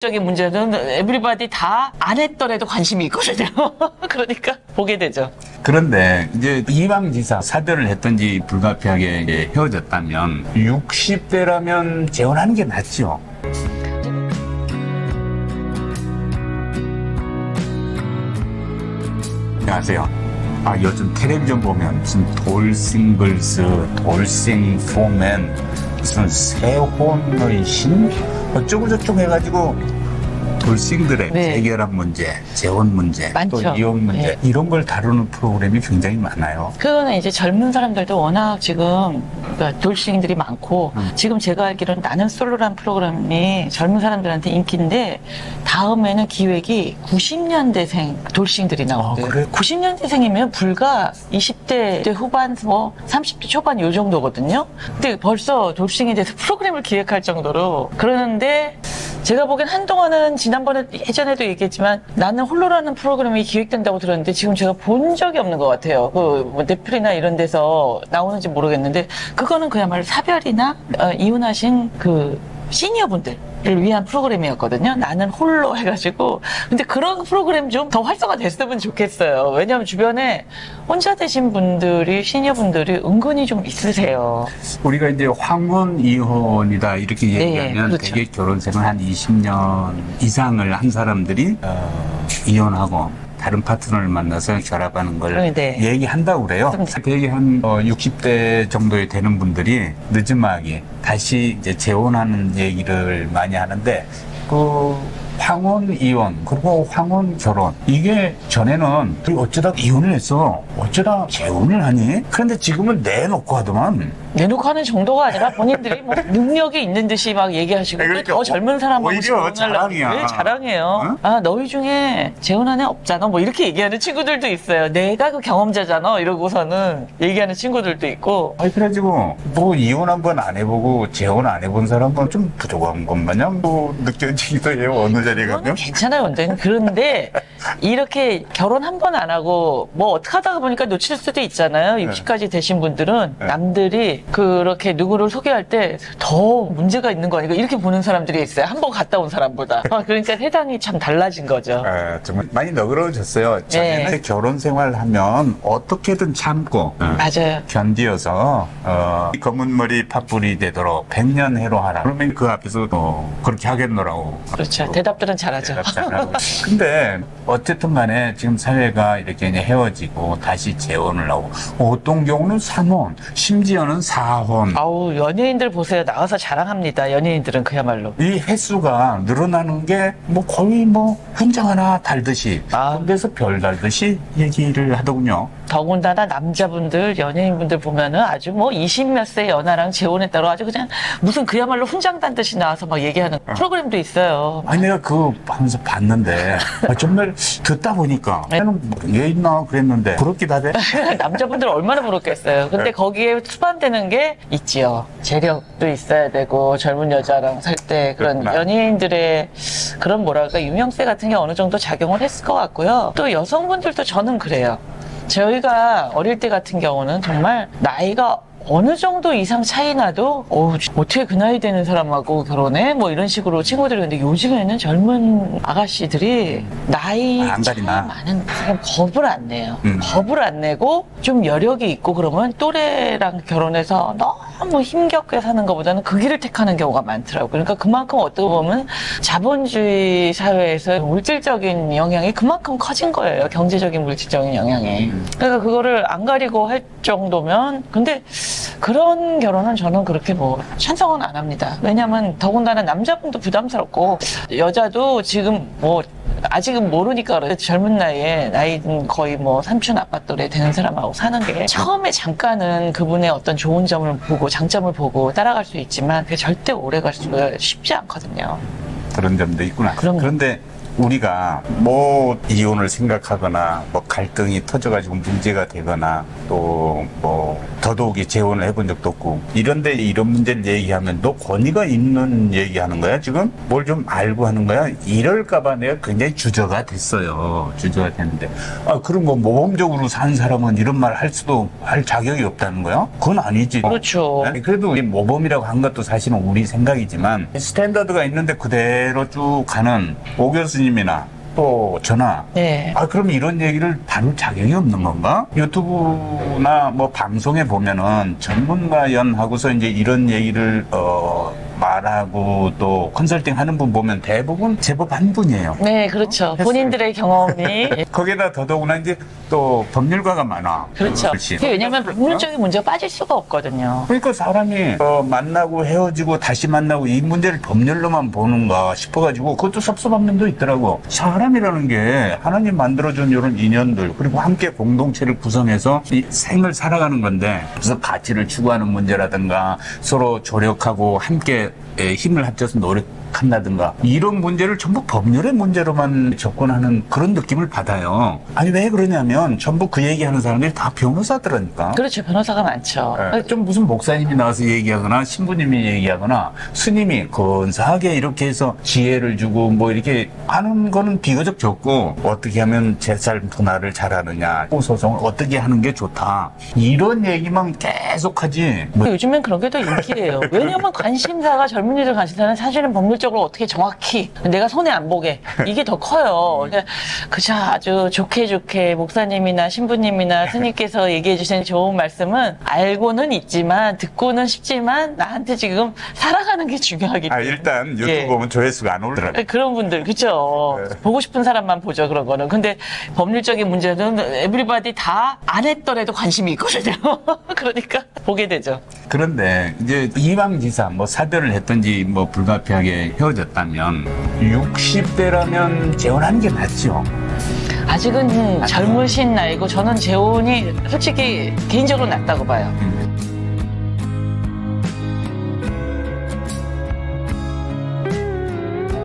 적인 문제는 에브리바디 다 안 했더라도 관심이 있거든요. 그러니까 보게 되죠. 그런데 이제 이방지사 사별을 했던지 불가피하게 이제 헤어졌다면 60대라면 재혼하는 게 낫죠. 안녕하세요. 요즘 텔레비전 보면 무슨 돌싱글스, 돌싱 포맨, 무슨 새혼의 신 어쩌고저쩌고 해가지고 돌싱들의 네. 재결합 문제, 재혼 문제, 많죠. 또 이혼 문제 네. 이런 걸 다루는 프로그램이 굉장히 많아요. 그거는 이제 젊은 사람들도 워낙 지금 그러니까 돌싱들이 많고 지금 제가 알기로는 나는 솔로란 프로그램이 젊은 사람들한테 인기인데 다음에는 기획이 90년대생 돌싱들이 나오고요. 그래요? 90년대생이면 불과 20대 후반, 뭐 30대 초반 요 정도거든요. 근데 벌써 돌싱에 대해서 프로그램을 기획할 정도로 그러는데 제가 보기엔 한동안은 지난번에 예전에도 얘기했지만 나는 홀로라는 프로그램이 기획된다고 들었는데 지금 제가 본 적이 없는 것 같아요. 뭐 넷플이나 이런 데서 나오는지 모르겠는데 그거는 그야말로 사별이나 이혼하신 그 시니어분들을 위한 프로그램이었거든요. 나는 홀로 해가지고. 근데 그런 프로그램 좀 더 활성화됐으면 좋겠어요. 왜냐하면 주변에 혼자 되신 분들이, 시니어분들이 은근히 좀 있으세요. 우리가 이제 황혼 이혼이다 이렇게 얘기하면 그렇죠. 되게 결혼 생활 한 20년 이상을 한 사람들이 이혼하고 다른 파트너를 만나서 결합하는 걸 네. 얘기한다고 그래요. 되게 한 60대 정도에 되는 분들이 늦지막이 다시 이제 재혼하는 얘기를 많이 하는데 그 황혼 이혼 그리고 황혼 결혼 이게 전에는 어쩌다 이혼을 했어 어쩌다 재혼을 하니 그런데 지금은 내놓고 하더만 내놓고 하는 정도가 아니라 본인들이 뭐 능력이 있는 듯이 막 얘기하시고 그러니까 더 젊은 사람하고 오히려 자랑이야. 왜 자랑해요? 응? 너희 중에 재혼한 애 없잖아 뭐 이렇게 얘기하는 친구들도 있어요. 내가 그 경험자잖아 이러고서는 얘기하는 친구들도 있고. 그래가지고 뭐 이혼 한 번 안 해보고 재혼 안 해본 사람은 좀 부족한 것 마냥 또 느껴지기도 해요. 어느 자리에 가면. 괜찮아요. 근데 그런데 이렇게 결혼 한 번 안 하고 뭐 어떻게 하다가 보니까 놓칠 수도 있잖아요. 60까지 되신 분들은 남들이 그렇게 누구를 소개할 때 더 문제가 있는 거 아니고 이렇게 보는 사람들이 있어요. 한 번 갔다 온 사람보다. 그러니까 세상이 참 달라진 거죠. 정말 많이 너그러워졌어요. 전에는 네. 결혼 생활하면 어떻게든 참고 맞아요. 견디어서 검은 머리 팥불이 되도록 100년 해로 하라. 그러면 그 앞에서 그렇게 하겠노라고. 그렇죠. 대답들은 잘하죠. 대답 잘하고. 근데 어쨌든 간에 지금 사회가 이렇게 이제 헤어지고 다시 재혼을 하고 어떤 경우는 3혼 심지어는 4혼 아우 연예인들 보세요. 나와서 자랑합니다. 연예인들은 그야말로. 이 횟수가 늘어나는 게 뭐 거의 뭐 훈장 하나 달듯이 그래서 별 달듯이 얘기를 하더군요. 더군다나 남자분들, 연예인분들 보면은 아주 뭐 20몇 세 연하랑 재혼했다고 아주 그냥 무슨 그야말로 훈장 단 듯이 나와서 막 얘기하는 프로그램도 있어요. 아니 내가 그거 하면서 봤는데 정말 듣다 보니까 나는 왜 있나 그랬는데 부럽기도 하대. 남자분들 얼마나 부럽겠어요. 근데 거기에 수반되는 게 있지요. 재력도 있어야 되고 젊은 여자랑 살 때 그런 그렇구나. 연예인들의 그런 뭐랄까 유명세 같은 게 어느 정도 작용을 했을 것 같고요. 또 여성분들도 저는 그래요. 저희가 어릴 때 같은 경우는 정말 나이가 어느 정도 이상 차이 나도 어떻게 그 나이 되는 사람하고 결혼해? 뭐 이런 식으로 친구들이. 근데 요즘에는 젊은 아가씨들이 나이 안 차 가리나? 많은 사람 겁을 안 내요. 겁을 안 내고 좀 여력이 있고 그러면 또래랑 결혼해서 너무 힘겹게 사는 것보다는 그 길을 택하는 경우가 많더라고요. 그러니까 그만큼 어떻게 보면 자본주의 사회에서 물질적인 영향이 그만큼 커진 거예요. 경제적인 물질적인 영향이. 그러니까 그거를 안 가리고 할 정도면 근데 그런 결혼은 저는 그렇게 뭐 찬성은 안 합니다. 왜냐면 더군다나 남자분도 부담스럽고 여자도 지금 뭐 아직은 모르니까 그래요. 젊은 나이에 나이는 거의 뭐 삼촌 아빠 또래 되는 사람하고 사는 게 처음에 잠깐은 그분의 어떤 좋은 점을 보고 장점을 보고 따라갈 수 있지만 그게 절대 오래 갈 수가 쉽지 않거든요. 그런 점도 있구나. 그럼요. 그런데 우리가 뭐 이혼을 생각하거나 뭐 갈등이 터져가지고 문제가 되거나 또 뭐 더더욱이 재혼을 해본 적도 없고 이런데 이런 문제를 얘기하면 너 권위가 있는 얘기하는 거야 지금? 뭘 좀 알고 하는 거야? 이럴까봐 내가 굉장히 주저가 됐어요. 주저가 됐는데 그럼 뭐 모범적으로 산 사람은 이런 말 할 자격이 없다는 거야? 그건 아니지. 그렇죠. 아니, 그래도 우리 모범이라고 한 것도 사실은 우리 생각이지만 스탠다드가 있는데 그대로 쭉 가는 오 교수님이나 또 저나 네. 그럼 이런 얘기를 다룰 자격이 없는 건가? 유튜브나 뭐 방송에 보면은 전문가 연하고서 이제 이런 얘기를 말하고 또 컨설팅 하는 분 보면 대부분 제법 한 분이에요. 네, 그렇죠. 본인들의 경험이. 거기다 더더구나 이제 또 법률가가 많아. 그렇죠. 그렇지. 왜냐하면 법률적인 문제가 빠질 수가 없거든요. 그러니까 사람이 만나고 헤어지고 다시 만나고 이 문제를 법률로만 보는가 싶어가지고 그것도 섭섭한 면도 있더라고. 사람이라는 게 하나님 만들어준 이런 인연들 그리고 함께 공동체를 구성해서 이 생을 살아가는 건데 그래서 가치를 추구하는 문제라든가 서로 조력하고 함께 힘을 합쳐서 노력한다든가 이런 문제를 전부 법률의 문제로만 접근하는 그런 느낌을 받아요. 아니 왜 그러냐면 전부 그 얘기하는 사람들이 다 변호사들이니까. 그렇죠. 변호사가 많죠. 좀 무슨 목사님이 나와서 얘기하거나 신부님이 얘기하거나 스님이 근사하게 이렇게 해서 지혜를 주고 뭐 이렇게 하는 거는 비교적 적고 어떻게 하면 재산 분할을 잘하느냐 소송을 어떻게 하는 게 좋다 이런 얘기만 계속하지. 요즘엔 그런 게 더 인기예요. 왜냐면 관심사가 젊은이들 관심사는 사실은 법률적으로 어떻게 정확히 내가 손해 안 보게 이게 더 커요. 그저 아주 좋게 목사님이나 신부님이나 스님께서 얘기해 주신 좋은 말씀은 알고는 있지만 듣고는 쉽지만 나한테 지금 살아가는 게 중요하기 때문에. 일단 유튜브 보면 조회수가 안 오르더라고요. 그런 분들 그렇죠. 보고 싶은 사람만 보죠 그런 거는. 근데 법률적인 문제는 에브리바디 다 안 했더라도 관심이 있거든요. 그러니까 보게 되죠. 그런데 이제 이왕지사 뭐 사별을 했든지 뭐 불가피하게 헤어졌다면 60대라면 재혼하는 게 낫죠. 아직은 젊으신 나이고 저는 재혼이 솔직히 개인적으로 낫다고 봐요.